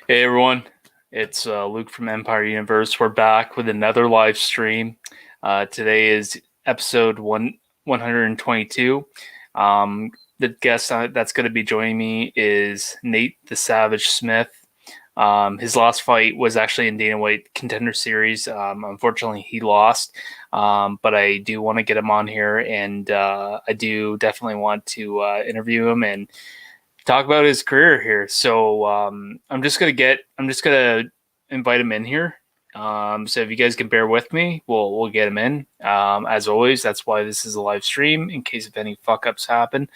Hey everyone, it's Luke from Empire Universe. We're back with another live stream. Today is episode 122. The guest that's going to be joining me is Nate the Savage Smith. His last fight was actually in Dana White Contender Series. Unfortunately, he lost, but I do want to get him on here, and I do definitely want to interview him and talk about his career here. So I'm just gonna invite him in here. So if you guys can bear with me, we'll get him in. As always, that's why this is a live stream in case if any fuck ups happen.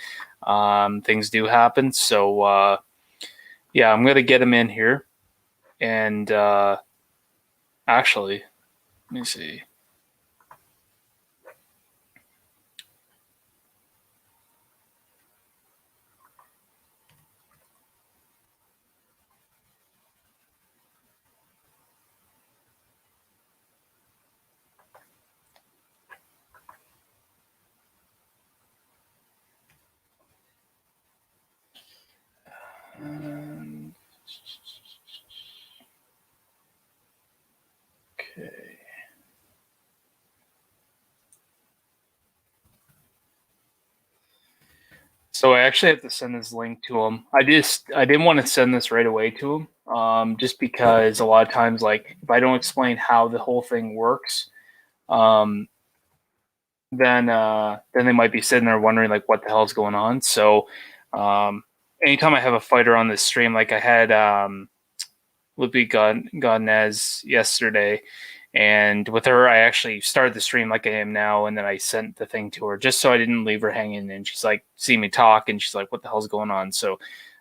Things do happen. So yeah, I'm gonna get him in here. And actually, let me see. Okay. So I actually have to send this link to him. I didn't want to send this right away to him, just because a lot of times, like if I don't explain how the whole thing works, um, then they might be sitting there wondering like what the hell is going on. So um, anytime I have a fighter on this stream, like I had Lupi Godnez yesterday, and with her, I actually started the stream like I am now, and then I sent the thing to her just so I didn't leave her hanging. And she's like, see me talk, and she's like, "What the hell's going on?" So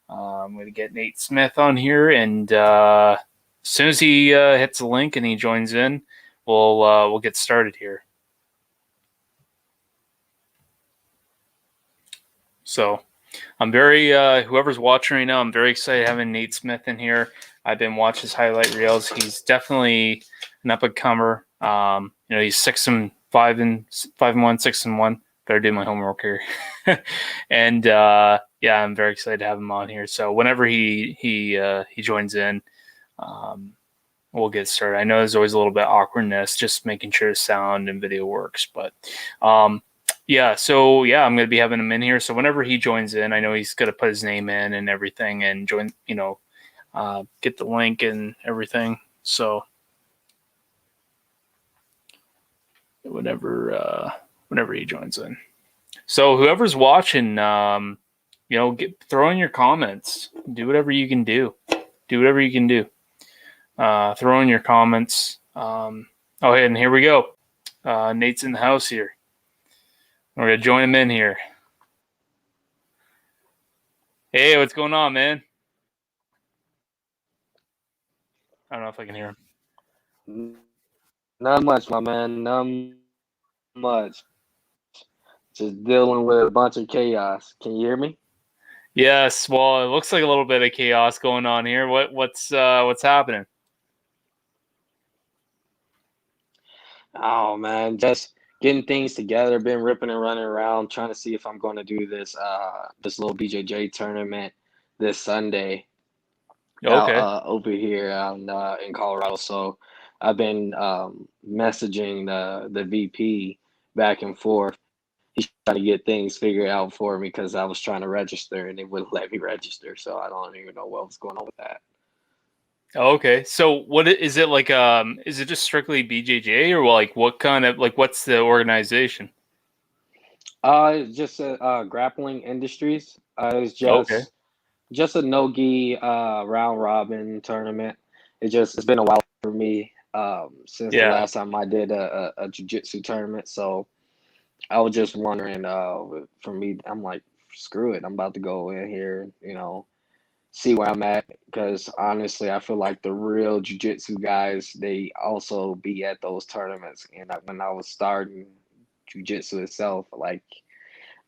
I'm going to get Nate Smith on here, and as soon as he hits the link and he joins in, we'll get started here. So I'm very whoever's watching right now, I'm very excited having Nate Smith in here. I've been watching his highlight reels. He's definitely an up and comer. He's 6-5 and 5-1, 6-1. Better do my homework here. And yeah, I'm very excited to have him on here. So whenever he joins in, we'll get started. I know there's always a little bit of awkwardness, just making sure sound and video works, but yeah, so yeah, I'm going to be having him in here. So whenever he joins in, I know he's going to put his name in and everything and join, get the link and everything. So whenever he joins in. So whoever's watching, throw in your comments. Do whatever you can do. Do whatever you can do. Throw in your comments. And here we go. Nate's in the house here. We're going to join him in here. Hey, what's going on, man? I don't know if I can hear him. Not much, my man. Not much. Just dealing with a bunch of chaos. Can you hear me? Yes. Well, it looks like a little bit of chaos going on here. What's happening? Oh man, just getting things together. Been ripping and running around trying to see if I'm going to do this little BJJ tournament this Sunday out Okay. over here in Colorado. So I've been messaging the VP back and forth. He's trying to get things figured out for me because I was trying to register and they wouldn't let me register. So I don't even know what was going on with that. Okay. So what is it like? Is it just strictly BJJ or like what kind of like what's the organization? Just grappling industries. It's Okay. just a no-gi round robin tournament. It's been a while for me since the Yeah. last time I did a jiu-jitsu tournament. So I was just wondering, for me, I'm like, screw it. I'm about to go in here, see where I'm at. Because honestly, I feel like the real jiu-jitsu guys, they also be at those tournaments. And when I was starting jiu-jitsu itself, like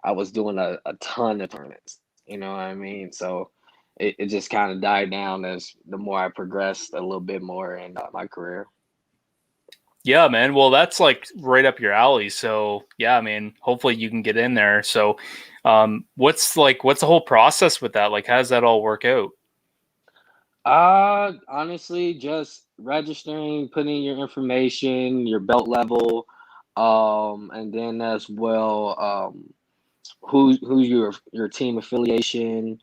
I was doing a ton of tournaments. You know what I mean? So it just kind of died down as the more I progressed a little bit more in my career. Yeah, man. Well, that's like right up your alley. So yeah, I mean, hopefully you can get in there. So, what's the whole process with that? Like, how does that all work out? Honestly, just registering, putting your information, your belt level, and then as well, who's your team affiliation,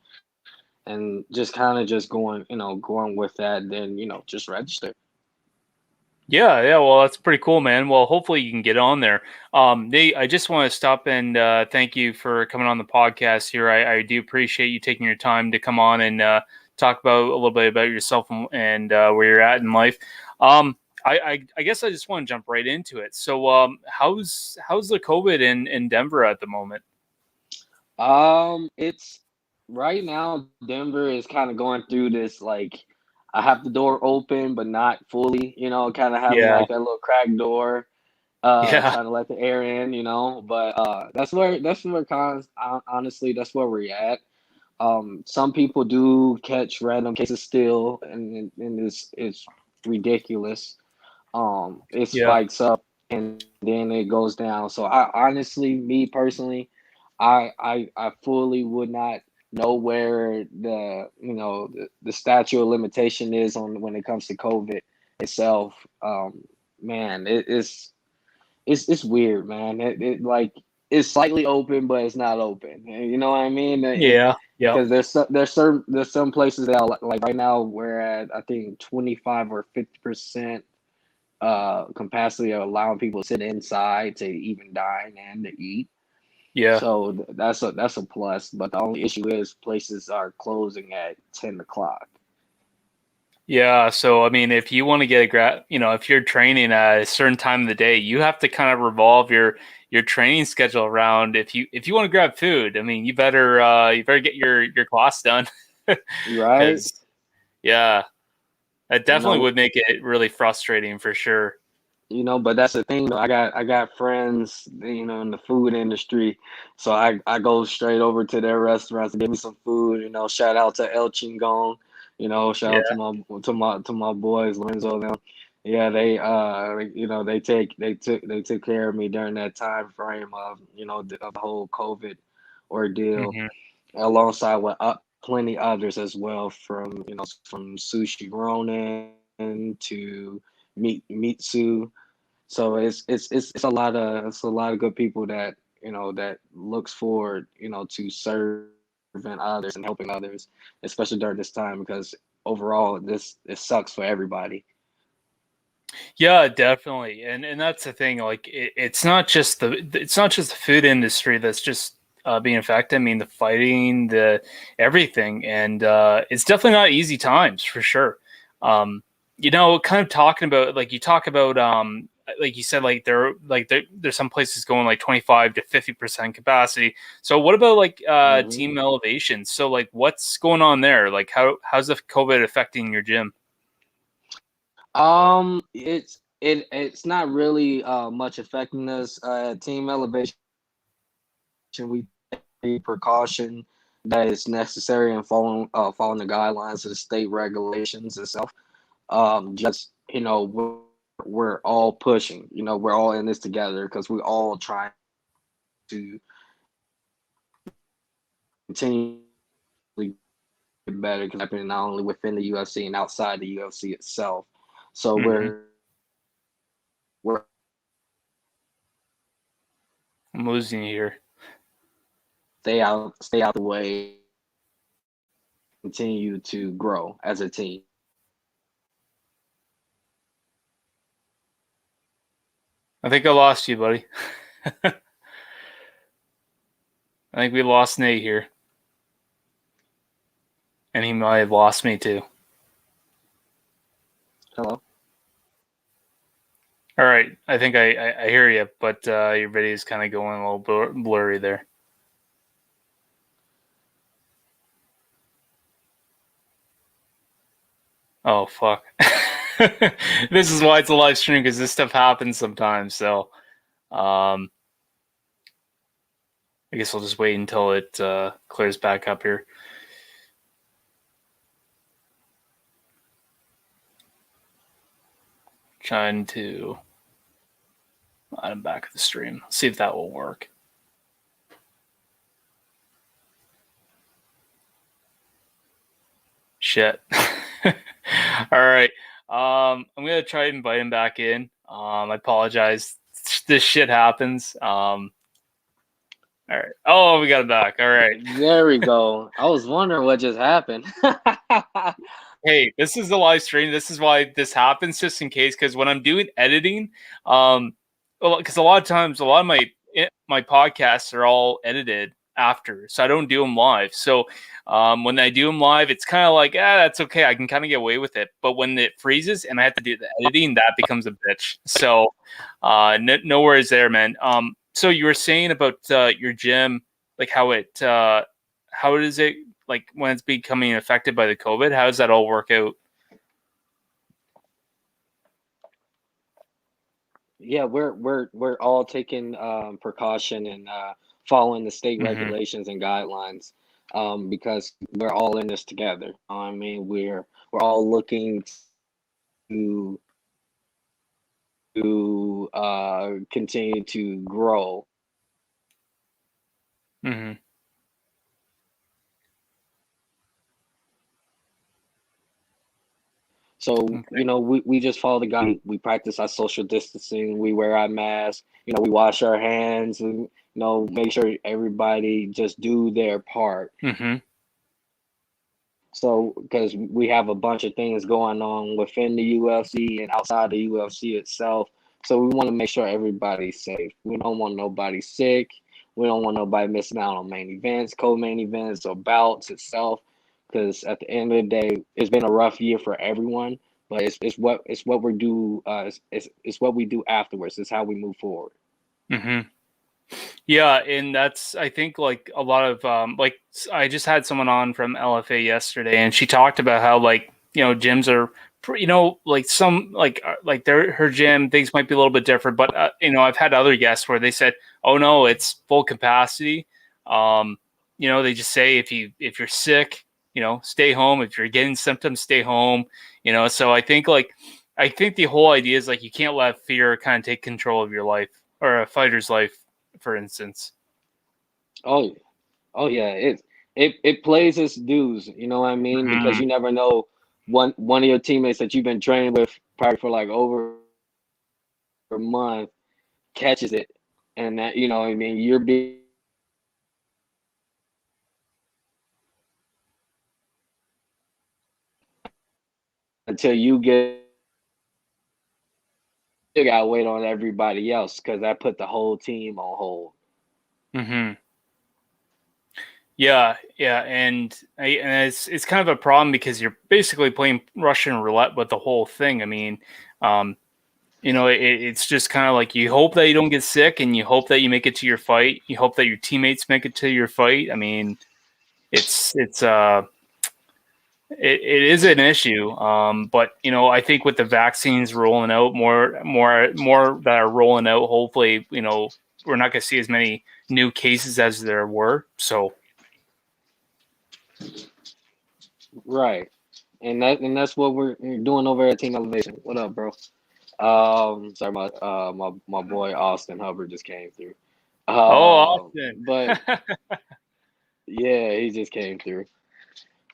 and just kind of just going with that. Then just register. Yeah. Well, that's pretty cool, man. Well, hopefully you can get on there. Nate, I just want to stop and thank you for coming on the podcast here. I do appreciate you taking your time to come on and talk about a little bit about yourself and where you're at in life. Um, I guess I just want to jump right into it. So, how's the COVID in Denver at the moment? It's right now Denver is kind of going through this like I have the door open but not fully, kind of having Yeah, like that little crack door, yeah, trying to let the air in, but that's where honestly that's where we're at. Some people do catch random cases still, and it's ridiculous. It yeah, spikes up and then it goes down. So I honestly, me personally, I fully would not know where the statute of limitation is on when it comes to COVID itself. Man, it's weird, man. It like it's slightly open, but it's not open. You know what I mean? yeah, yeah. Because there's some places that like right now we're at I think 25 or 50% capacity of allowing people to sit inside to even dine and to eat. Yeah. So that's a plus. But the only issue is places are closing at 10 o'clock. Yeah, so I mean, if you want to get if you're training at a certain time of the day, you have to kind of revolve your training schedule around. If you want to grab food, I mean, you better get your class done, Right? because yeah, that You definitely know, would make it really frustrating for sure. but that's the thing though. I got friends, in the food industry, so I go straight over to their restaurants and give me some food. Shout out to El Chingon. Shout out to Yeah. my boys Lorenzo them. Yeah, they took care of me during that time frame of of the whole COVID ordeal, Hmm. alongside with plenty others as well, from Sushi Ronin to Mitsu. So it's a lot of good people that that looks forward to serving others and helping others, especially during this time because overall this it sucks for everybody. Yeah, definitely, and that's the thing. Like, it's not just the food industry that's just being affected. I mean, the fighting, the everything, and it's definitely not easy times for sure. Um, kind of talking about like you talk about like you said, there's some places going like 25 to 50% capacity. So what about like Hmm. team elevations? So like what's going on there? Like how's the COVID affecting your gym? It's not really much affecting us. Team elevation, we take precaution that is necessary and following the guidelines of the state regulations itself. Just we're all pushing. We're all in this together because we all trying to continue to get better, happening not only within the UFC and outside the UFC itself. So Hmm. we're I'm losing you here. stay out the way, continue to grow as a team. I think I lost you, buddy. I think we lost Nate here, and he might have lost me too. Hello. All right, I think I hear you, but your video is kind of going a little blurry there. Oh fuck! This is why it's a live stream, because this stuff happens sometimes. So um, I guess I'll just wait until it clears back up here. Trying to add him back to the stream. See if that will work. Shit. All right. I'm gonna try to invite him back in. I apologize. This shit happens. All right. Oh, we got it back. All right. There we go. I was wondering what just happened. Hey, this is a live stream. This is why this happens, just in case. Because when I'm doing editing, um, because a lot of times, a lot of my podcasts are all edited after, so I don't do them live. So when I do them live, it's kind of like, that's okay. I can kind of get away with it. But when it freezes and I have to do the editing, that becomes a bitch. So no worries there, man. So you were saying about your gym, like how does it, like when it's becoming affected by the COVID? How does that all work out? Yeah, we're all taking precaution and following the state Mm-hmm. regulations and guidelines because we're all in this together. I mean, we're all looking to continue to grow. Mm-hmm. So, Okay. we just follow the guide. We practice our social distancing. We wear our masks. We wash our hands and, make sure everybody just do their part. Mm-hmm. So, because we have a bunch of things going on within the UFC and outside the UFC itself. So, we want to make sure everybody's safe. We don't want nobody sick. We don't want nobody missing out on main events, co-main events, or bouts itself. Because at the end of the day, it's been a rough year for everyone. But it's what we do. It's what we do afterwards. It's how we move forward. Mm-hmm. Yeah, and that's, I think, like a lot of like I just had someone on from LFA yesterday, and she talked about how, like, gyms are like some like their her gym things might be a little bit different, but I've had other guests where they said, oh no, it's full capacity. um they just say, if you're sick, stay home. If you're getting symptoms, stay home. So I think the whole idea is, like, you can't let fear kind of take control of your life, or a fighter's life, for instance. Oh, oh yeah, it plays its dues. You know what I mean? Because Mm-hmm. you never know, one of your teammates that you've been training with probably for like over a month catches it, and that, what I mean, you're being until you gotta wait on everybody else because that put the whole team on hold. Mm-hmm. Yeah, and it's kind of a problem because you're basically playing Russian roulette with the whole thing. I mean, um, it's just kind of like, you hope that you don't get sick, and you hope that you make it to your fight. You hope that your teammates make it to your fight. I mean, it is an issue. But I think with the vaccines rolling out, more that are rolling out, hopefully, we're not going to see as many new cases as there were. So. Right, and that's what we're doing over at Team Elevation. What up, bro? Sorry, my boy Austin Hubbard just came through. Oh, Austin. But yeah, he just came through.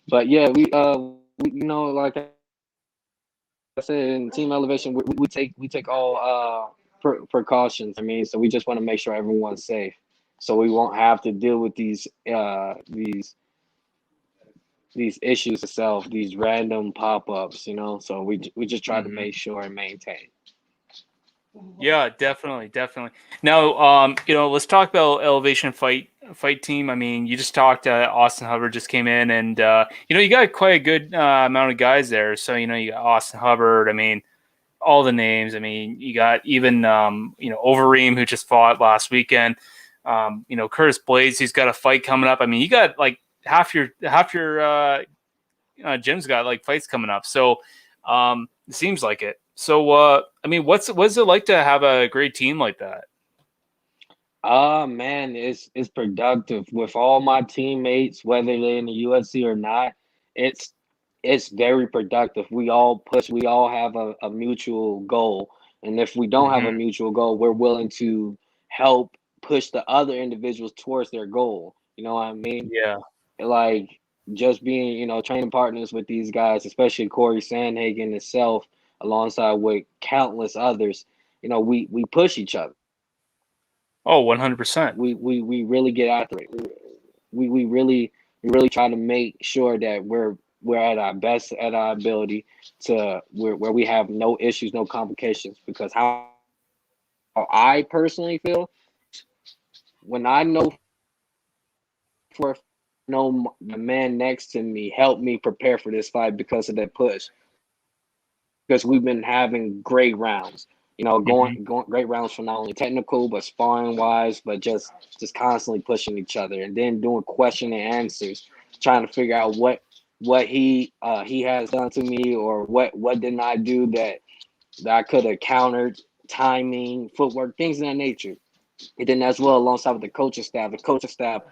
But yeah, like I said, in Team Elevation, we take all precautions. I mean, so we just want to make sure everyone's safe, so we won't have to deal with these issues itself, these random pop ups. So we just try to Hmm. make sure and maintain. Yeah, definitely. Now, let's talk about Elevation Fight Team. I mean, you just talked. Austin Hubbard just came in, and you got quite a good amount of guys there. So you got Austin Hubbard. I mean, all the names. I mean, you got even Overeem, who just fought last weekend. Curtis Blaydes, who's got a fight coming up. I mean, you got like half your gym's got like fights coming up. So it seems like it. So I mean, what's it like to have a great team like that? Man, it's productive with all my teammates, whether they're in the UFC or not. It's it's very productive. We all push. We all have a mutual goal, and if we don't have a Hmm. mutual goal, we're willing to help push the other individuals towards their goal. You know what I mean? Yeah. Like, just being, training partners with these guys, especially Corey Sandhagen himself, alongside with countless others, we push each other. Oh, 100%. We really get after it. We really try to make sure that we're at our best at our ability to where we have no issues, no complications. Because how I personally feel when I for know the man next to me helped me prepare for this fight because of that push. Because we've been having great rounds. Hmm. Going great rounds for not only technical but sparring wise, but just constantly pushing each other, and then doing question and answers, trying to figure out what he has done to me, or what didn't I do that I could have countered, timing, footwork, things of that nature. And then as well, alongside with the coaching staff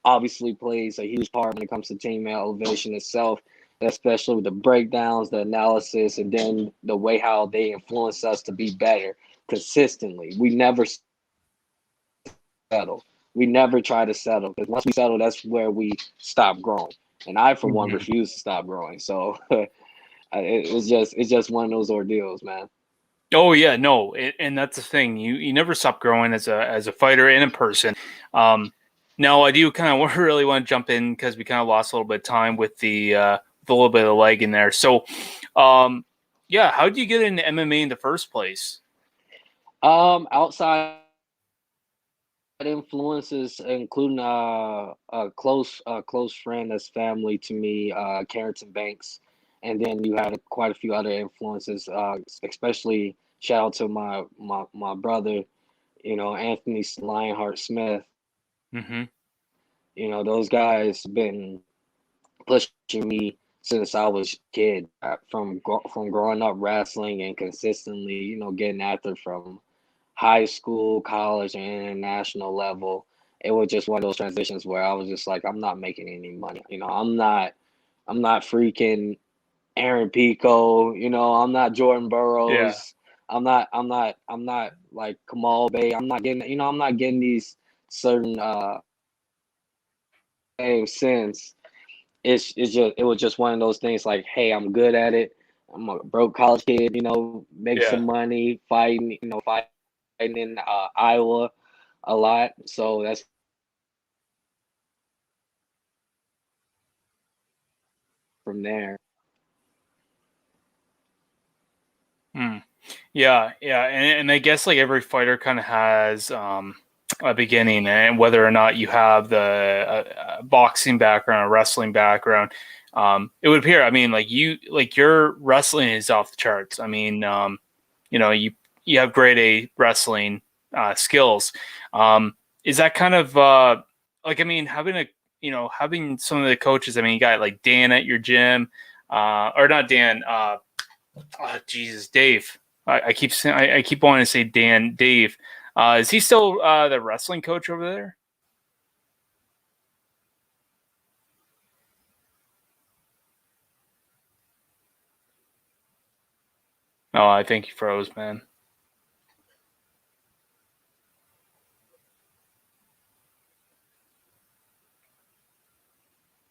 obviously plays a huge part when it comes to team elevation itself, especially with the breakdowns, the analysis, and then the way how they influence us to be better consistently. We never settle. We never try to settle, because once we settle, that's where we stop growing. And I, for one, Hmm. refuse to stop growing. So it's just one of those ordeals, man. Oh yeah, no, and that's the thing. You never stop growing as a fighter and a person. Um, Now I do kind of really want to jump in because we kind of lost a little bit of time with a little bit of leg in there. So, um, yeah, how did you get into MMA in the first place? Outside influences, including a close friend that's family to me, Carrington Banks, and then you had quite a few other influences, especially shout out to my brother, Anthony Lionheart Smith. Hmm. Those guys been pushing me since I was a kid, from growing up wrestling and consistently, getting after from high school, college, and international level. It was just one of those transitions where I was just like, I'm not making any money. I'm not freaking Aaron Pico. I'm not Jordan Yeah, Burroughs. I'm not like Kamal Bay. I'm not getting these certain names since it was just one of those things like, hey, I'm good at it. I'm a broke college kid, make yeah. some money, fighting in Iowa a lot. So that's from there. Mm. Yeah, yeah, and I guess like every fighter kind of has a beginning, and whether or not you have the boxing background, or wrestling background, it would appear. I mean, like your wrestling is off the charts. I mean, you know, you have grade A wrestling skills. Is that kind of like, I mean, having some of the coaches. I mean, you got like Dan at your gym, or not Dan. Oh, Jesus, Dave. I keep saying I keep wanting to say Dan. Dave. Is he still the wrestling coach over there? Oh, I think he froze, man.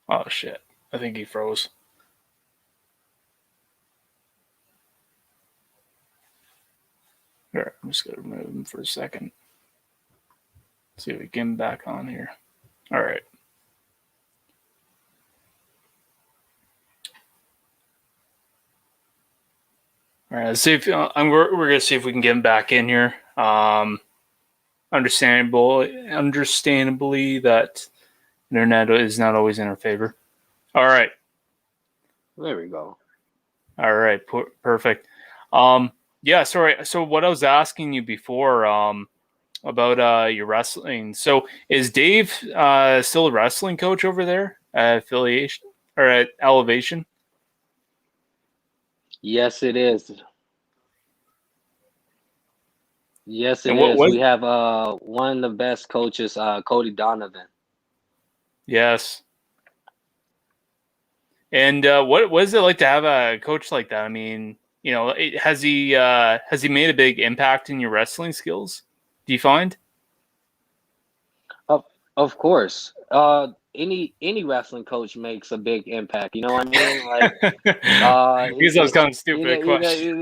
Oh shit. I think he froze. Here, I'm just gonna remove him for a second. See if we get him back on here. All right. All right. Let's see if we're gonna see if we can get him back in here. Understandably, that internet is not always in our favor. All right. There we go. All right, perfect. Um, yeah, sorry. So what I was asking you before, about your wrestling. So is Dave still a wrestling coach over there at affiliation or at Elevation? Yes, it is. Yes, it And what is. was? We have one of the best coaches, Cody Donovan. Yes. And what is it like to have a coach like that? I mean, has he made a big impact in your wrestling skills? Do you find? Of of course. any wrestling coach makes a big impact. You know what I mean? Like, Because that was kind of a stupid question.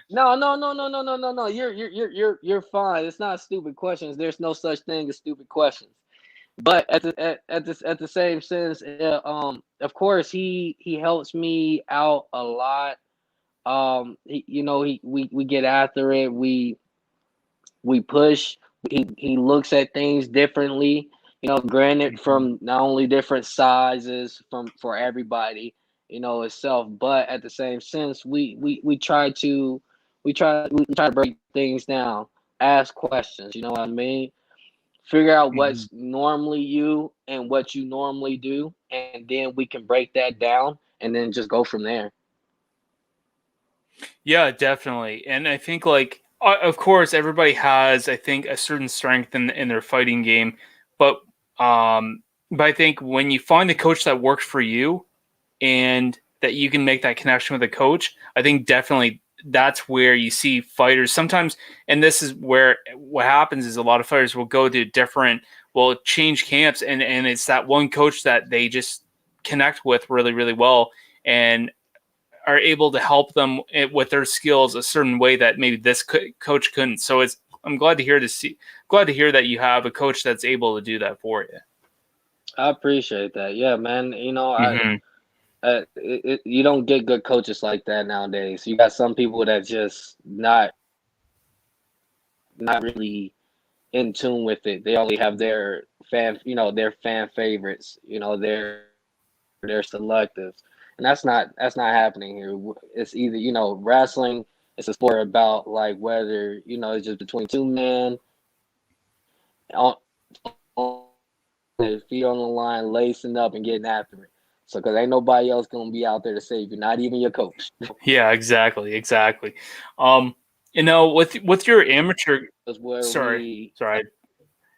no. You're fine. It's not stupid questions. There's no such thing as stupid questions. But at the same sense, of course, he helps me out a lot. We get after it. We push. He looks at things differently. Granted, from not only different sizes from for everybody, itself, but at the same sense, we try to break things down, ask questions. You know what I mean? Figure out Mhm. what's normally you and what you normally do, and then we can break that down, and then just go from there. Yeah, definitely. And I think of course everybody has I think a certain strength in their fighting game, but um but I think when you find the coach that works for you and that you can make that connection with a coach, I think definitely that's where you see fighters sometimes. And this is where what happens is a lot of fighters will go to will change camps, and it's that one coach that they just connect with really, really well and are able to help them with their skills a certain way that maybe this coach couldn't. So I'm glad to hear that you have a coach that's able to do that for you. I appreciate that. Yeah, man. Mm-hmm. You don't get good coaches like that nowadays. You got some people that just not really in tune with it. They only have their fan favorites. They're selectives, and that's not happening here. It's either wrestling. It's a sport about like whether it's just between two men on their feet on the line, lacing up and getting after it. So, because ain't nobody else gonna be out there to save you, not even your coach. Yeah, exactly. Um, with your amateur, That's where sorry, we. sorry,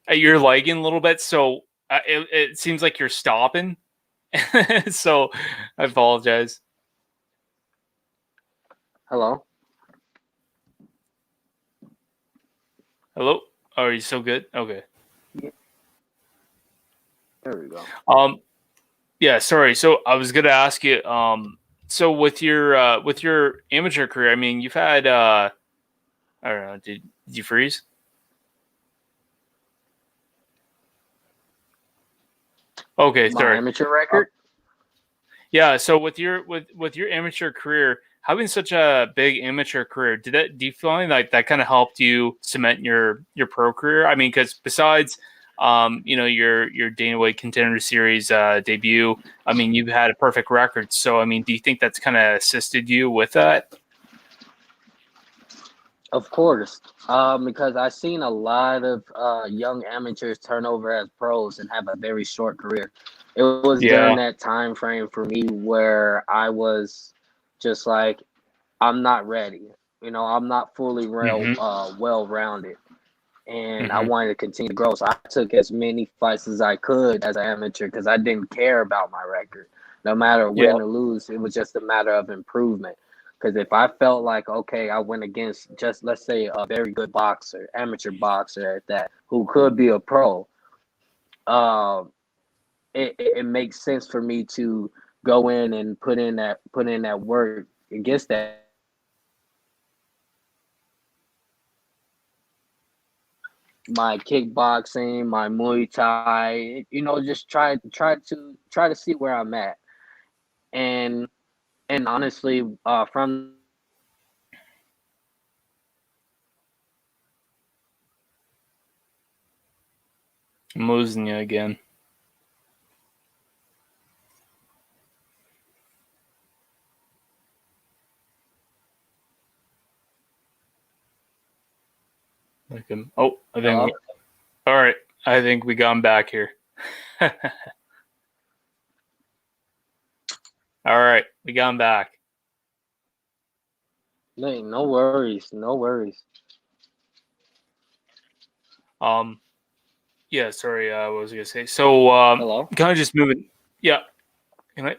you're lagging a little bit, so it seems like you're stopping. So I apologize. Hello. Hello, are you still good? Okay. Yeah, there we go. Um, yeah, sorry. So I was gonna ask you. So with your amateur career, I mean, you've had I don't know. Did you freeze? Okay, My sorry. amateur Um, record. yeah. So with your amateur career, having such a big amateur career, do you find like that kind of helped you cement your pro career? I mean, because besides your Dana White Contender Series debut, I mean, you've had a perfect record. So I mean, do you think that's kind of assisted you with that? Of course, because I've seen a lot of young amateurs turn over as pros and have a very short career. It was during Yeah. that time frame for me where I was just like, I'm not ready. I'm not fully Hmm. well rounded, and I Hmm. wanted to continue to grow. So I took as many fights as I could as an amateur because I didn't care about my record. No matter Yeah. win or lose, it was just a matter of improvement. Because if I felt like, okay, I went against just, let's say, a very good boxer, amateur boxer at that, who could be a pro, um, it makes sense for me to go in and put in that work against that. My kickboxing, my Muay Thai, just try to see where I'm at. And honestly, from I'm losing you again. Oh, I think. hello, All right. I think we got him back here. All right, we got him back. no worries, no worries. Um, yeah. Sorry. What was I gonna say? So, Hello. kind of just moving. Yeah. Can I?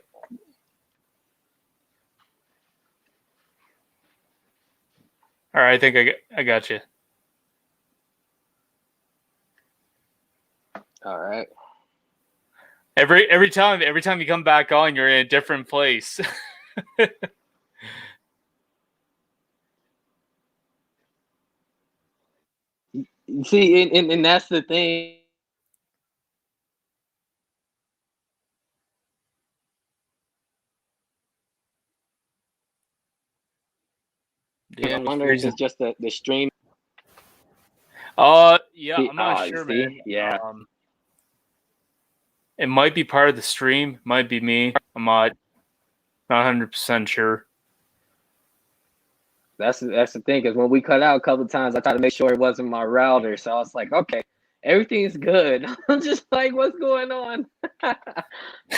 All right. I think I got you. All right. Every time you come back on, you're in a different place. See, and that's the thing. Because Yeah, I'm you're wondering if freezing. it's just the stream. Yeah, I'm not You sure, see, man. yeah, It might be part of the stream, might be me. I'm not 100% sure. that's the thing. Because when we cut out a couple of times, I tried to make sure it wasn't my router. So I was like, okay, everything's good. I'm just like, what's going on?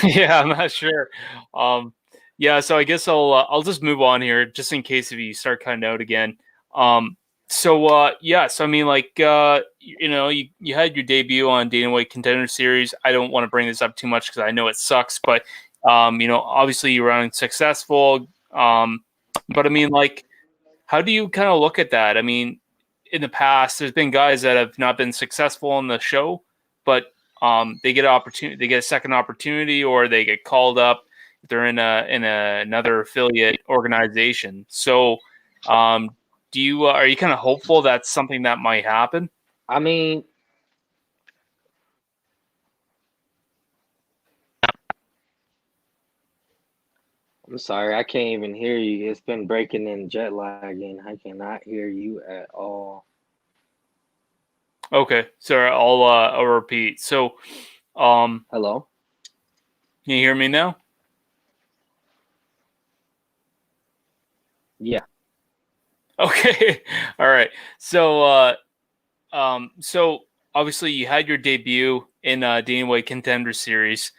Yeah, I'm not sure. Um, yeah, so I guess I'll just move on here, just in case if you start cutting out again. Um, yeah, so I mean, like, you had your debut on Dana White Contender Series. I don't want to bring this up too much because I know it sucks, but obviously you were unsuccessful. But I mean, like, how do you kind of look at that? I mean, in the past, there's been guys that have not been successful on the show, but they get an opportunity, they get a second opportunity, or they get called up. They're another affiliate organization. So, um, do you are you kind of hopeful that's something that might happen? I mean, I'm sorry, I can't even hear you. It's been breaking and jet lagging. I cannot hear you at all. Okay, so I'll repeat. So, um, Hello? can you hear me now? Yeah. Okay, all right. So obviously you had your debut in Dana White Contender Series.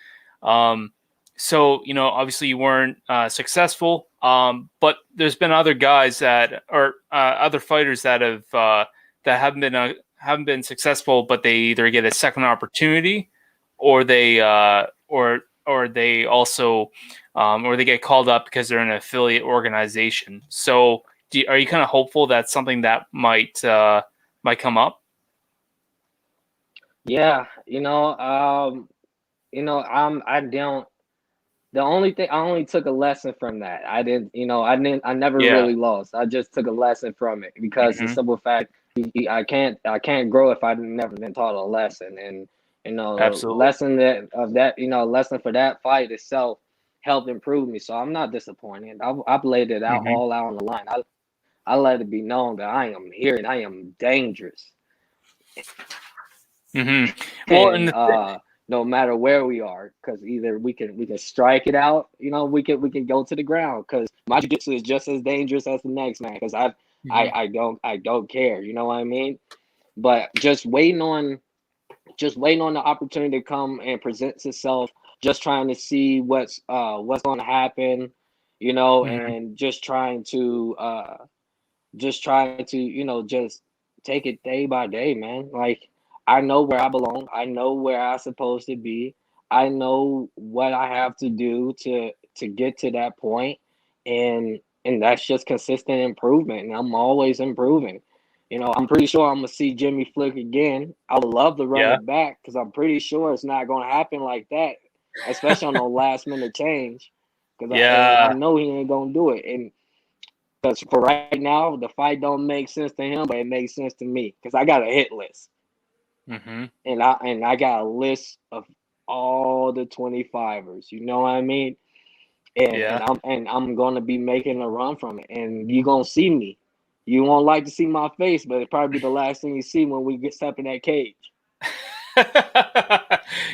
Um, so obviously you weren't successful. But there's been other guys that or other fighters that haven't been successful, but they either get a second opportunity, or they also or they get called up because they're an affiliate organization. So are you kind of hopeful that something that might come up? Yeah, I don't. The only thing I only took a lesson from that. I never Yeah. really lost. I just took a lesson from it because the Hmm. simple fact I can't grow if I never been taught a lesson. And the Absolutely. lesson lesson for that fight itself helped improve me. So I'm not disappointed. I've laid it out Hmm. all out on the line. I let it be known that I am here and I am dangerous. Hmm. Well, And no matter where we are, because either we can strike it out, we can go to the ground, because my jiu-jitsu is just as dangerous as the next man, because hmm I don't care, you know what I mean. But just waiting on the opportunity to come and presents itself, just trying to see what's going to happen, hmm and just trying to just take it day by day, man. Like, I know where I belong. I know where I'm supposed to be. I know what I have to do to get to that point, and that's just consistent improvement. And I'm always improving. I'm pretty sure I'm gonna see Jimmy Flick again. I would love to run Yeah. it back, because I'm pretty sure it's not gonna happen like that, especially on the last minute change. Because I Yeah. know he ain't gonna do it. And because for right now, the fight don't make sense to him, but it makes sense to me, because I got a hit list, Hmm. and I got a list of all the 25ers. You know what I mean? And Yeah. and I'm gonna be making a run from it, and you gonna see me. You won't like to see my face, but it'll probably be the last thing you see when we get step in that cage.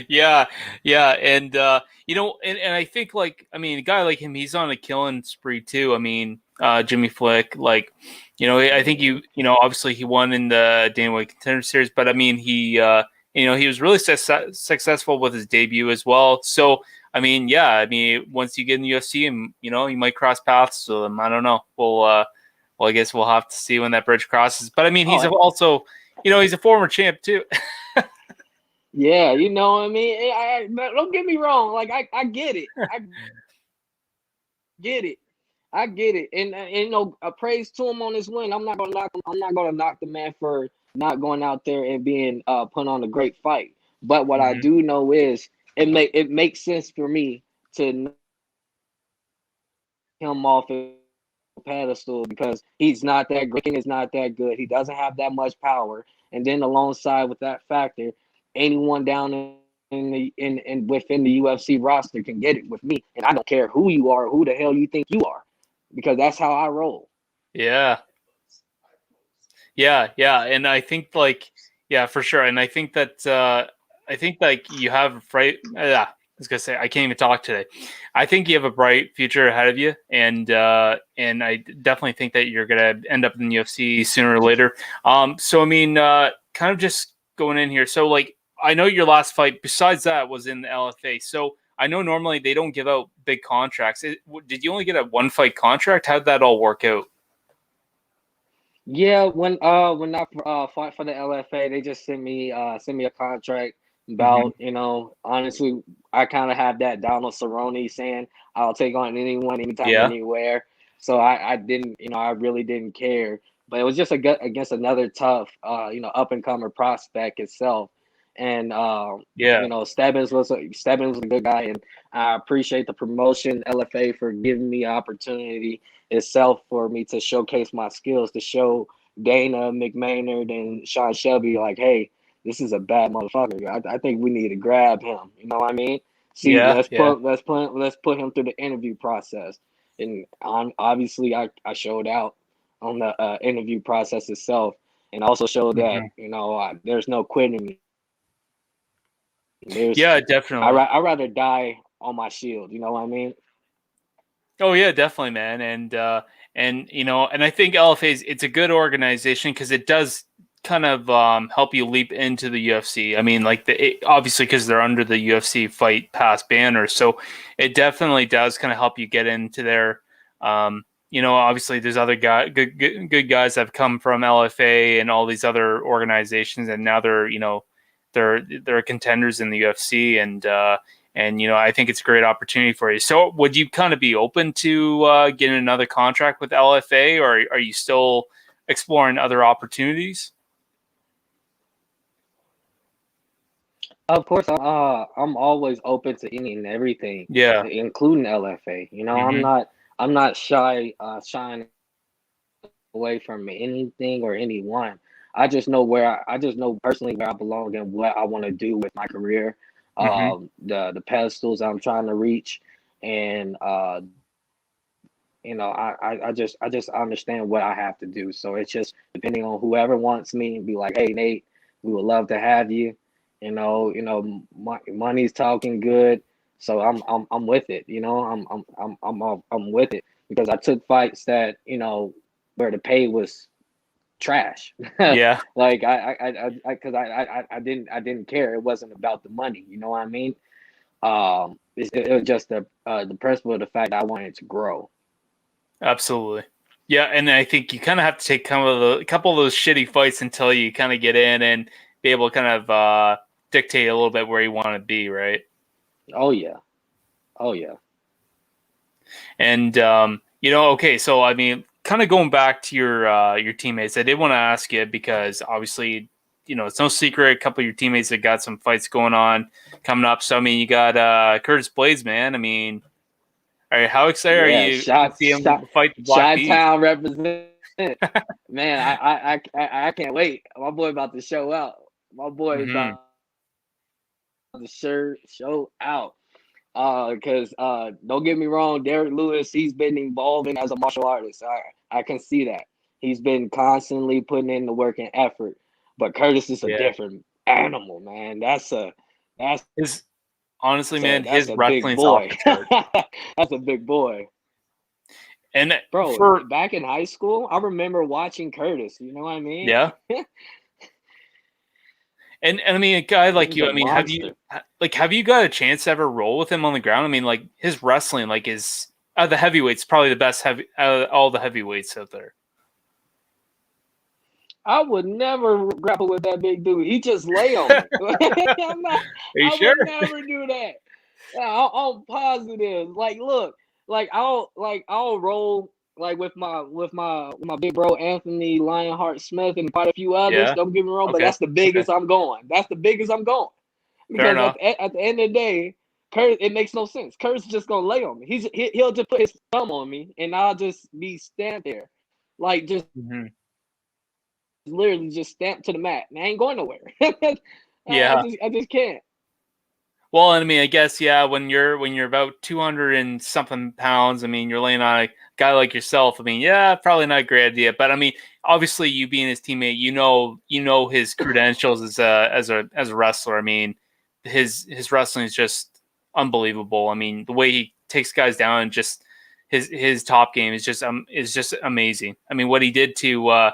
Yeah, yeah, and and I think, like, I mean, a guy like him, he's on a killing spree too. I mean, Jimmy Flick, like, I think Mhm. obviously he won in the Dana White Contender Series, but I mean, he was really successful with his debut as well. So, I mean, yeah, I mean, once you get in the UFC, and you might cross paths with him. I don't know. Well, I guess we'll have to see when that bridge crosses. But I mean, Oh, he's also, he's a former champ too. yeah, you know what I mean. But don't get me wrong. Like, I get it. I get it. I get it, and a praise to him on his win. I'm not gonna knock him. I'm not gonna knock the man for not going out there and being put on a great fight. But what I Hmm. do know is it makes sense for me to knock him off a pedestal because he's not that great, is not that good. He doesn't have that much power. And then alongside with that factor, anyone down in within the UFC roster can get it with me. And I don't care who you are, who the hell you think you are, because that's how I roll. Yeah. Yeah, and I think for sure, and I think that you have bright. I was gonna say I can't even talk today. I think you have a bright future ahead of you, and I definitely think that you're gonna end up in the UFC sooner or later. So I mean, kind of just going in here. So like, I know your last fight, besides that, was in the LFA. So I know normally they don't give out big contracts. Did you only get a one fight contract? How did that all work out? Yeah, when I fought for the LFA, they just sent me a contract Mm-hmm. about, honestly, I kind of have that Donald Cerrone saying I'll take on anyone, anytime, Yeah, anywhere. So I didn't, I really didn't care. But it was just against another tough, up and comer prospect itself. And yeah, Stebbins was a good guy, and I appreciate the promotion LFA for giving me opportunity itself for me to showcase my skills, to show Dana McMaynard and Sean Shelby like, hey, this is a bad motherfucker. I think we need to grab him. You know what I mean? See, yeah, yeah. let's put him through the interview process. And obviously, I showed out on the interview process itself, and also showed that Mm-hmm. there's no quitting me. There's Yeah, definitely. I rather die on my shield. You know what I mean? Oh yeah, definitely, man. And and I think LFA it's a good organization because it does kind of help you leap into the UFC. I mean, like obviously because they're under the UFC Fight Pass banner, so it definitely does kind of help you get into there. Obviously there's other good guys that have come from LFA and all these other organizations, and now they're contenders in the UFC, and I think it's a great opportunity for you. So, would you kind of be open to getting another contract with LFA, or are you still exploring other opportunities? Of course, I'm always open to any and everything, Yeah. including LFA. Hmm. I'm not shying away from anything or anyone. I just know personally where I belong and what I want to do with my career, Hmm. the pedestals I'm trying to reach, and I just understand what I have to do. So it's just depending on whoever wants me and be like, hey Nate, we would love to have you. Money's talking good, so I'm with it. I'm with it because I took fights that where the pay was trash. Yeah. Like because I didn't care. It wasn't about the money. You know what I mean? It was just the principle of the fact that I wanted to grow. Absolutely. Yeah, and I think you kind of have to take a couple of those shitty fights until you kind of get in and be able to kind of dictate a little bit where you want to be, right? Oh yeah. Oh yeah. And okay, so I mean, kind of going back to your teammates, I did want to ask you because obviously, it's no secret a couple of your teammates that got some fights going on coming up. So I mean, you got Curtis Blaydes, man. I mean, how excited are Yeah. you to see him fight the Black Shot Beast? Town represent. Man, I can't wait. My boy about to show out. My boy is Hmm. about to show out. Because don't get me wrong, Derrick Lewis, he's been evolving as a martial artist. I can see that. He's been constantly putting in the work and effort. But Curtis is a Yeah, different animal, man. That's his honestly, man, that's his a big wrestling's off boy. the chart. That's a big boy. And Bro, for back in high school, I remember watching Curtis. You know what I mean? yeah, and I mean, a guy He like was you, a I mean, monster. have you got a chance to ever roll with him on the ground? I mean, like his wrestling, like is the heavyweights probably the best heavy all the heavyweights out there. I would never grapple with that big dude. He just lay on me. Are you I sure? would never do that. Yeah, I'm positive. Like, look, I'll roll like with my big bro Anthony Lionheart Smith and quite a few others. Yeah. Don't get me wrong, but Okay. that's the Okay. biggest I'm going. That's the biggest I'm going. Fair because enough. at the end of the day, Curtis, it makes no sense. Curtis is just gonna lay on me. He'll just put his thumb on me, and I'll just be stand there, like just Hmm. literally just stamped to the mat. And I ain't going nowhere. Yeah. I just can't. Well, I mean, I guess yeah. When you're about 200 and something pounds, I mean, you're laying on a guy like yourself. I mean, yeah, probably not a great idea. But I mean, obviously, you being his teammate, you know his credentials as a wrestler. I mean, his wrestling is just unbelievable. I mean, the way he takes guys down and just his top game is just amazing. I mean, what he did to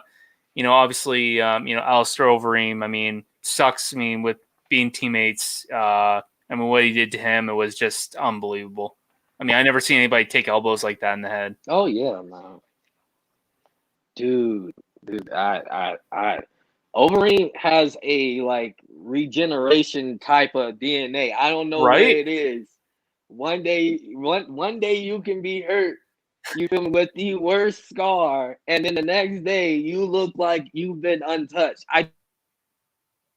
obviously Alistair Overeem. I mean, sucks. I mean, with being teammates. I mean, what he did to him, it was just unbelievable. I mean, I never seen anybody take elbows like that in the head. Oh yeah, man. Dude, dude, I Overeem has a like regeneration type of DNA. I don't know what Right? it is. One day you can be hurt, you feel me, with the worst scar, and then the next day you look like you've been untouched. I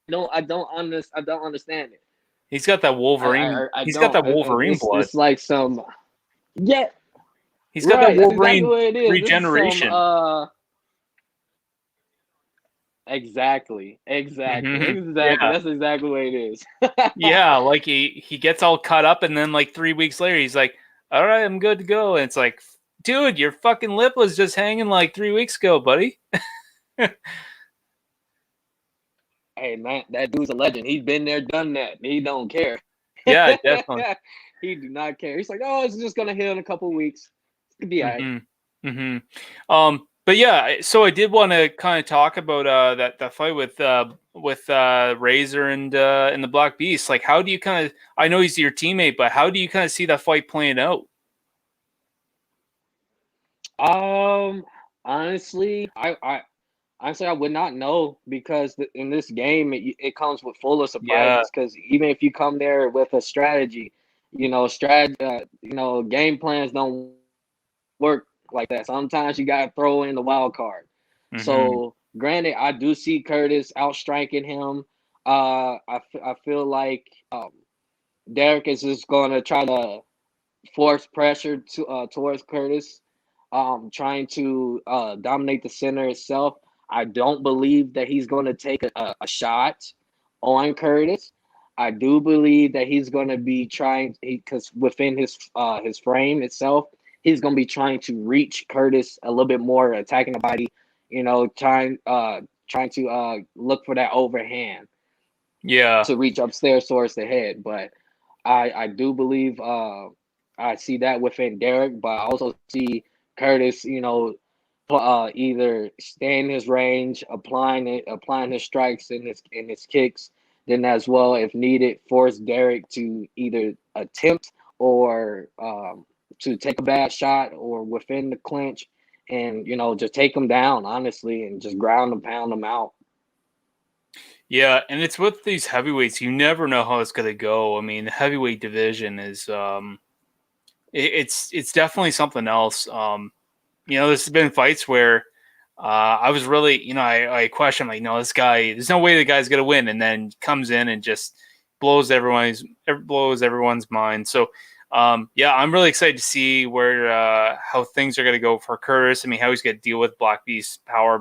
don't understand it. He's got that Wolverine. I He's got don't. that Wolverine blood. It's like some yeah, He's got that right. That's exactly Wolverine what it is. This is some regeneration. Hmm. exactly. Yeah, That's exactly what it is. yeah. Like he gets all cut up, and then like 3 weeks later, he's like, "All right, I'm good to go." And it's like, dude, your fucking lip was just hanging like 3 weeks ago, buddy. Hey man, that dude's a legend. He's been there, done that. He don't care. Yeah, definitely. He do not care. He's like, oh, it's just gonna heal in a couple of weeks. It's gonna be all right. Mm-hmm. But yeah, so I did want to kind of talk about that fight with Razor and the Black Beast. Like, how do you kind of? I know he's your teammate, but how do you kind of see that fight playing out? Um, honestly, I would not know because in this game it comes with full of Yeah. surprises. Because even if you come there with a strategy, game plans don't work like that. Sometimes you gotta throw in the wild card. Mm-hmm. So granted, I do see Curtis outstriking him. I feel like Derrick is just gonna try to force pressure towards Curtis, trying to dominate the center itself. I don't believe that he's going to take a shot on Curtis. I do believe that he's going to be trying because within his frame itself, he's going to be trying to reach Curtis a little bit more, attacking the body. Trying to look for that overhand Yeah. to reach upstairs towards the head. But I do believe I see that within Derrick, but I also see Curtis, either stay in his range, applying his strikes and his kicks, then as well, if needed, force Derrick to either attempt or to take a bad shot or within the clinch, and just take him down honestly, and just ground and pound him out. Yeah, and it's with these heavyweights, you never know how it's gonna go. I mean, the heavyweight division is it's definitely something else. There's been fights where I was really, I questioned like, no, this guy, there's no way the guy's gonna win, and then comes in and just blows everyone's mind. So, yeah, I'm really excited to see where how things are gonna go for Curtis. I mean, how he's gonna deal with Black Beast's power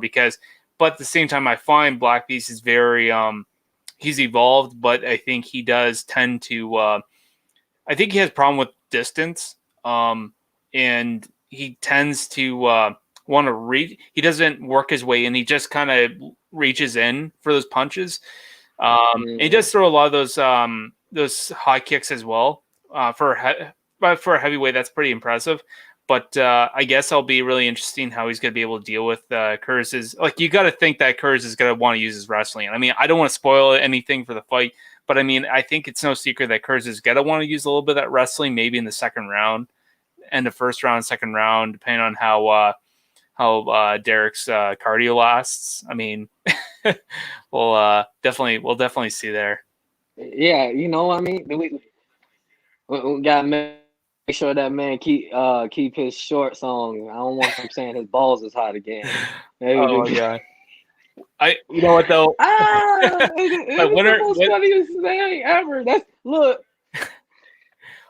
but at the same time, I find Black Beast is very he's evolved, but I think he does tend to. I think he has a problem with distance, and he tends to want to reach. He doesn't work his way in. He just kind of reaches in for those punches. And he Mm-hmm. does throw a lot of those high kicks as well. But for a heavyweight, that's pretty impressive. But I guess I'll be really interesting how he's going to be able to deal with Curtis's. Like, you got to think that Curtis is going to want to use his wrestling. I mean, I don't want to spoil anything for the fight, but I mean, I think it's no secret that Curtis is going to want to use a little bit of that wrestling, maybe in the second round, and the first round, second round, depending on how Derrick's cardio lasts. I mean, we'll definitely see there. Yeah, I mean, we gotta make sure that man keep his shorts on. I don't want him saying his balls is hot again. Maybe Oh yeah. You know what though? It But was when the are most when funniest thing ever. That's look.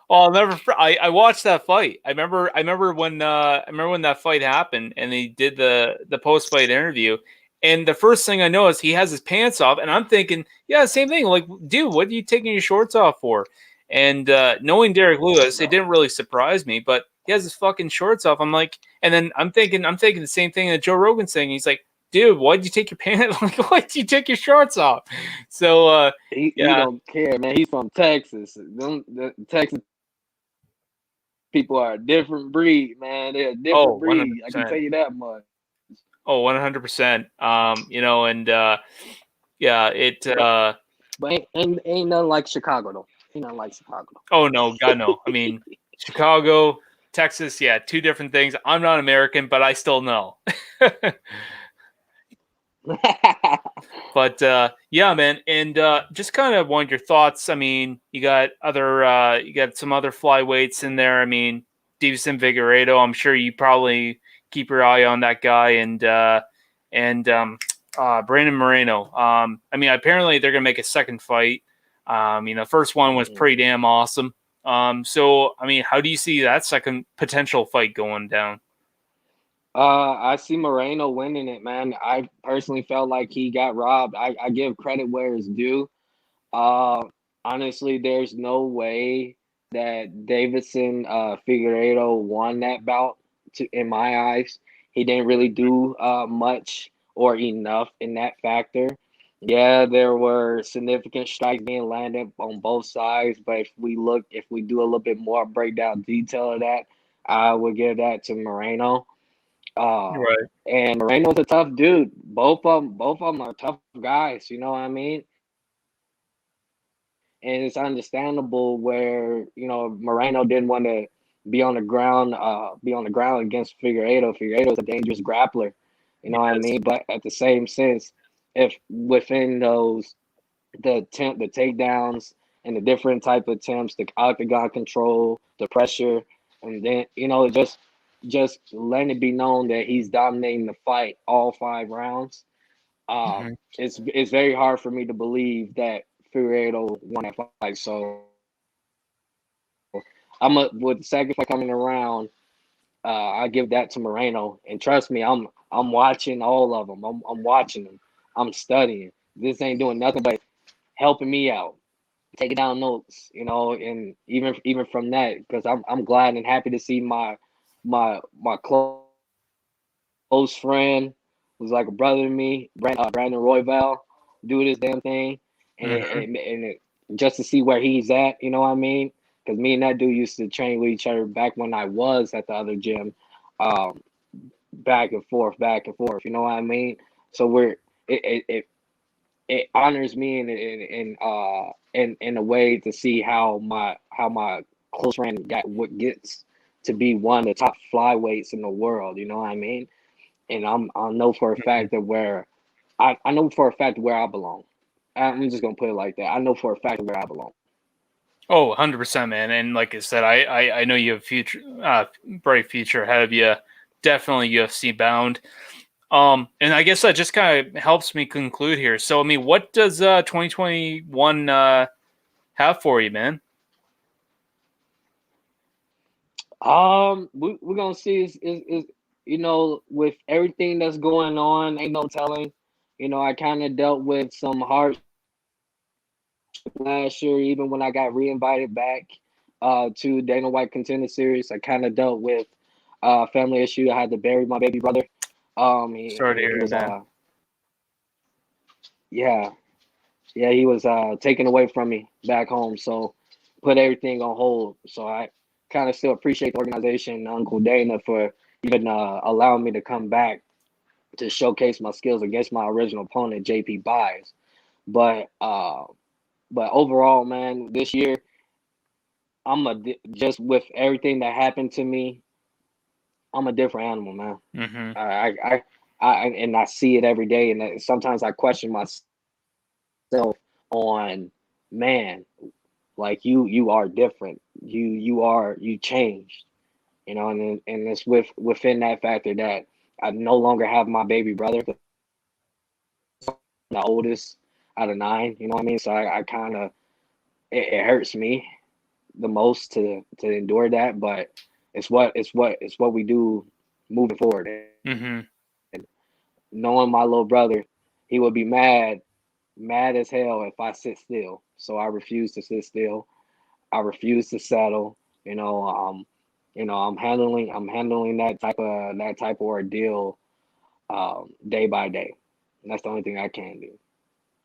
I'll never. I watched that fight. I remember when that fight happened, and they did the post fight interview. And the first thing I noticed, he has his pants off, and I'm thinking, yeah, same thing. Like, dude, what are you taking your shorts off for? And knowing Derrick Lewis, it didn't really surprise me. But he has his fucking shorts off. I'm like, and then I'm thinking the same thing that Joe Rogan's saying. He's like, dude, why'd you take your pants? Like, why'd you take your shorts off? So, He yeah. don't care, man. He's from Texas. The Texas people are a different breed, man. They're a Oh, different breed. I can 100%. tell you that much. Oh, 100%. And yeah, it But ain't nothing like Chicago though. Ain't nothing like Chicago oh no, God no. I mean, Chicago, Texas, yeah, two different things. I'm not American, but I still know. though. But yeah, man, and just kind of wanted your thoughts. I mean, you got some other flyweights in there. I mean, Davison Figueiredo, I'm sure you probably keep your eye on that guy and Brandon Moreno. I mean, apparently they're gonna make a second fight. The first one was pretty damn awesome. So I mean, how do you see that second potential fight going down? I see Moreno winning it, man. I personally felt like he got robbed. I give credit where it's due. Uh, Honestly, there's no way that Davidson Figueiredo won that bout. In my eyes, he didn't really do much or enough in that factor. Yeah, there were significant strikes being landed on both sides, but if we do a little bit more breakdown detail of that, I would give that to Moreno. Uh, Right. and Moreno's a tough dude. Both of them are tough guys. You know what I mean? And it's understandable where Moreno didn't want to be on the ground against Figueiredo. Figueiredo's a dangerous grappler. You know what I Yes. mean? But at the same sense, if within those the takedowns and the different type of attempts, the octagon control, the pressure, and then just letting it be known that he's dominating the fight all 5 rounds. Mhm. It's very hard for me to believe that Figueiredo won that fight. So with the second fight coming around, I give that to Moreno. And trust me, I'm watching all of them. I'm watching them. I'm studying. This ain't doing nothing but helping me out, taking down notes, and even from that, because I'm glad and happy to see my close friend who's like a brother to me, Brandon Royval, do this damn thing, Mhm. just to see where he's at, you know what I mean? Because me and that dude used to train with each other back when I was at the other gym, um, back and forth. You know what I mean? So it honors me in a way to see how my close friend got what gets to be one of the top flyweights in the world. You know what I mean? And I know for a Mhm. fact that I know for a fact where I belong. I'm just gonna put it like that. I know for a fact where I belong. Oh, 100%, man. And like I said, I know you have future, bright future ahead of you. Definitely UFC bound. And I guess that just kind of helps me conclude here. So, I mean, what does 2021 have for you, man? We're gonna see is with everything that's going on, ain't no telling. I kind of dealt with some hard last year, even when I got re-invited back to Dana White Contender Series. I kind of dealt with family issue. I had to bury my baby brother. Sorry to He hear it, was man. yeah, yeah, he was taken away from me back home. So put everything on hold. So I kind of still appreciate the organization and Uncle Dana for even allowing me to come back to showcase my skills against my original opponent, JP Buys. But overall, man, this year just with everything that happened to me, I'm a different animal, man. Mm-hmm. And I see it every day, and sometimes I question myself on, man, like you are different. You changed, and it's within that factor that I no longer have my baby brother. the oldest out of 9. You know what I mean? So I kind of it hurts me the most to endure that, but it's what we do moving forward. Mm-hmm. Knowing my little brother, he would be mad as hell if I sit still. So I refuse to sit still. I refuse to settle. I'm handling that type of ordeal day by day. And that's the only thing I can do.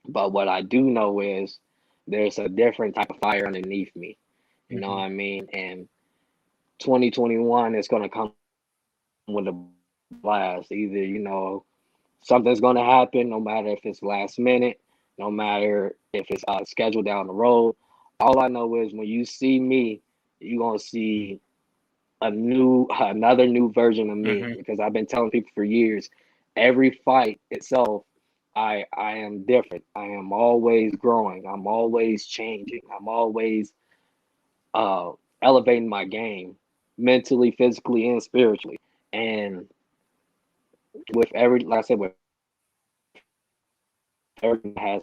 But what I do know is there's a different type of fire underneath me. You know what I mean? And 2021 is gonna come with a blast. Either, something's gonna happen, no matter if it's last minute, no matter if it's scheduled down the road. All I know is when you see me, you're gonna see another new version of me, Mm-hmm. because I've been telling people for years, every fight itself, I am different. I am always growing. I'm always changing. I'm always uh elevating my game mentally, physically, and spiritually. And like I said, with everything that has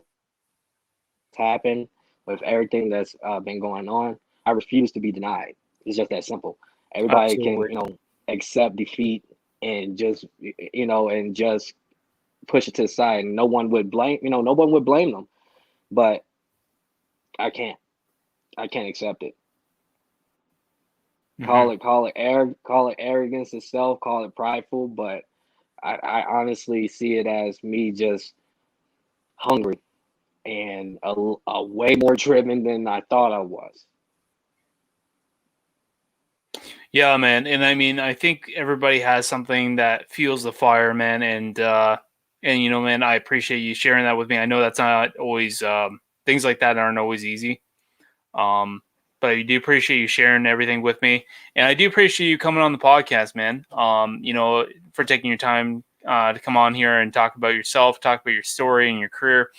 happened, with everything that's been going on, I refuse to be denied. It's just that simple. Everybody can, Absolutely. accept defeat and just push it to the side, and no one would blame them. But I can't. I can't accept it. Mm-hmm. Call it arrogance itself, call it prideful, but I honestly see it as me just hungry and a way more driven than I thought I was. Yeah, man. And I mean, I think everybody has something that fuels the fire, man. And man, I appreciate you sharing that with me. I know that's not always things like that aren't always easy. Um, but I do appreciate you sharing everything with me, and I do appreciate you coming on the podcast, man. For taking your time to come on here and talk about yourself, talk about your story and your career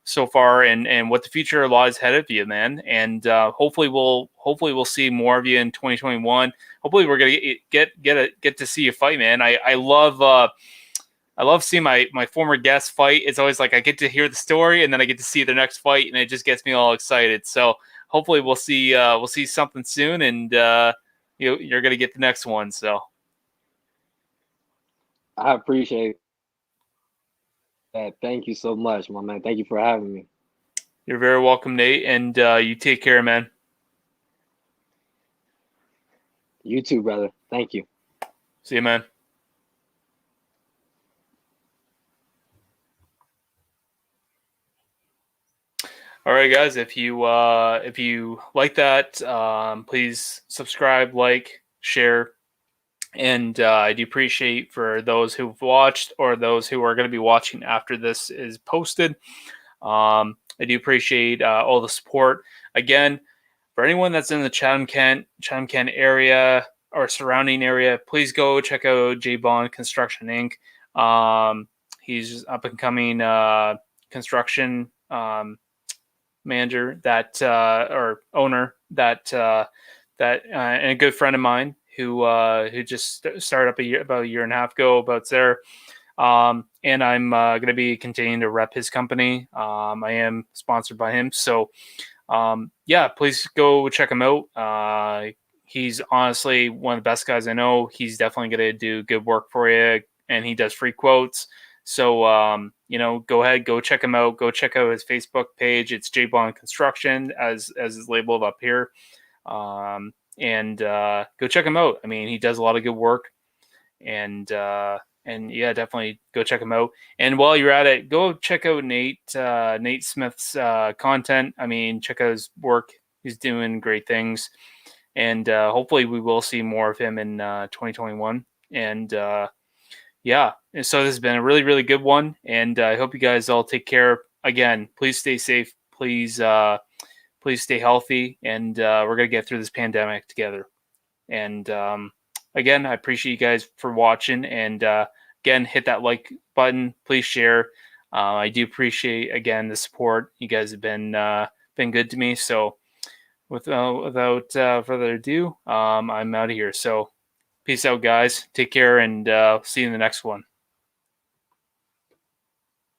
so far, and what the future lies ahead of you, man. And hopefully we'll see more of you in 2021. Hopefully we're gonna get to see you fight, man. I love seeing my former guests fight. It's always like I get to hear the story and then I get to see the next fight, and it just gets me all excited. So hopefully we'll see something soon, and you're gonna get the next one. So I appreciate that. Thank you so much, my man. Thank you for having me. you're very welcome, Nate, and you take care, man. You too, brother. Thank you. See you, man. All right, guys. If you like that, please subscribe, like, share. And I do appreciate for those who've watched or those who are going to be watching after this is posted. I do appreciate all the support. Again, for anyone that's in the Chatham-Kent area or surrounding area, please go check out J Bond Construction Inc. He's up and coming construction manager or owner and a good friend of mine who just started up about a year and a half ago about there. And I'm going to be continuing to rep his company. I am sponsored by him, so yeah, please go check him out. He's honestly one of the best guys I know. He's definitely going to do good work for you, and he does free quotes. So, go ahead, go check him out. Go check out his Facebook page. It's J Bond Construction as is labeled up here. And go check him out. I mean, he does a lot of good work, and yeah, definitely go check him out. And while you're at it, go check out Nate Smith's content. I mean, check out his work. He's doing great things, and hopefully we will see more of him in 2021. And yeah, and so this has been a really, really good one, and I hope you guys all take care. Again, please stay safe. Please stay healthy, and we're gonna get through this pandemic together. And again, I appreciate you guys for watching. And again, hit that like button. Please share. I do appreciate again the support. You guys have been good to me. So without further ado, I'm out of here. So peace out, guys. Take care, and see you in the next one.